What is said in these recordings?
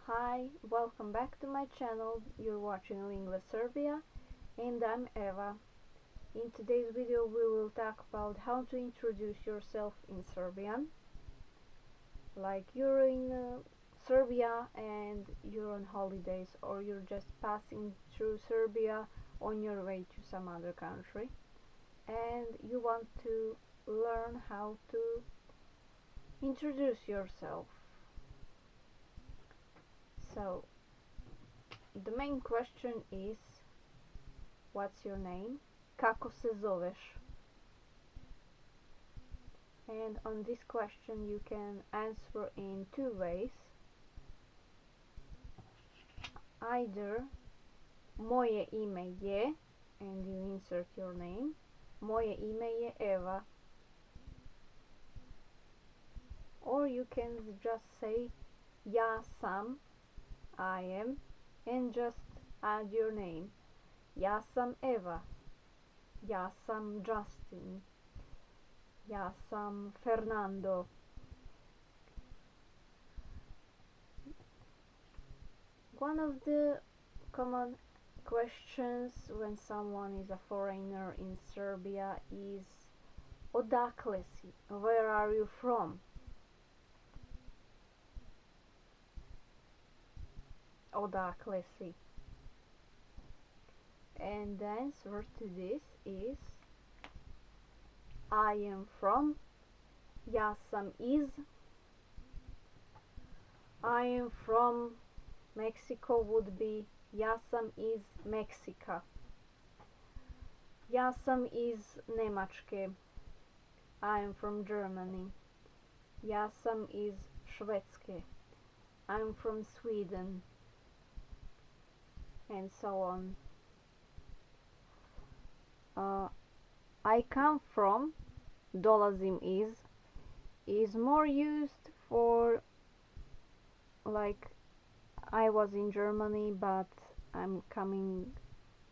Hi, welcome back to my channel. You're watching Lingua Serbia and I'm Eva. In today's video we will talk about how to introduce yourself in Serbian. Like you're in Serbia and you're on holidays, or you're just passing through Serbia on your way to some other country and you want to learn how to introduce yourself. So the main question is, what's your name? Kako se zoveš? And on this question you can answer in two ways. Either moje ime je, and you insert your name. Moje ime je Eva. Or you can just say ja sam, I am, and just add your name. Ja sam Eva. Ja sam Justin. Ja sam Fernando. One of the common questions when someone is a foreigner in Serbia is odakle si? Where are you from? Odakle si? And the answer to this is I am from, ja sam iz, I am from Mexico would be ja sam iz Meksika. Ja sam iz Njemačke, I am from Germany. Ja sam iz Švedske, I'm from Sweden, and so on. I come from, dolazim is more used for like I was in Germany but I'm coming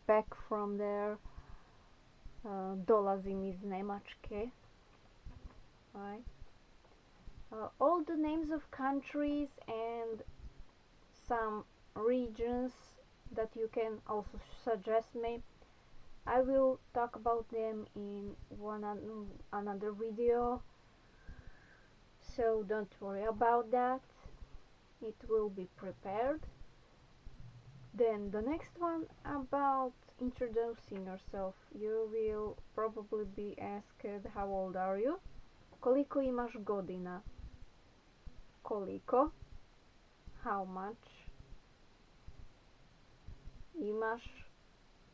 back from there. Dolazim iz Njemačke, right? All the names of countries and some regions that you can also suggest me, I will talk about them in another video, so don't worry about that, it will be prepared. Then the next one, about introducing yourself. You will probably be asked, how old are you? Koliko imaš godina? Koliko, how much. Imaš,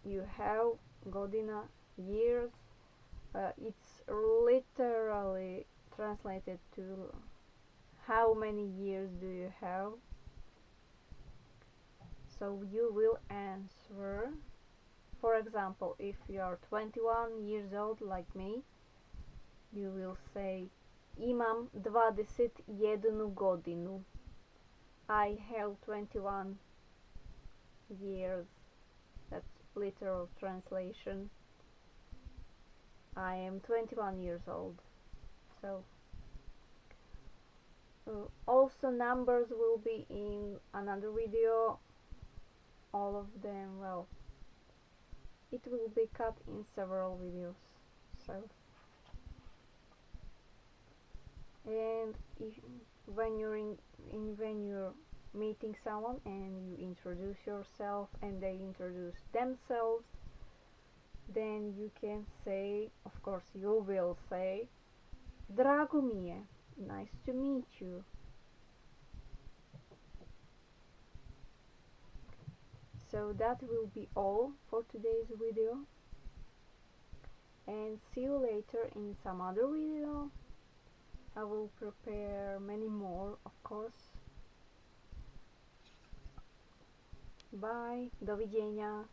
you have. Godina, years. It's literally translated to how many years do you have. So you will answer, for example, if you are 21 years old like me, you will say imam 21 godinu. I have 21 years. That's literal translation. I am 21 years old. So also numbers will be in another video. All of them, well, it will be cut in several videos. So, and when you're meeting someone and you introduce yourself and they introduce themselves, then you can say, of course you will say, drago mi je, nice to meet you. So that will be all for today's video, and see you later in some other video. I will prepare many more, of course. Bye, doviđenja.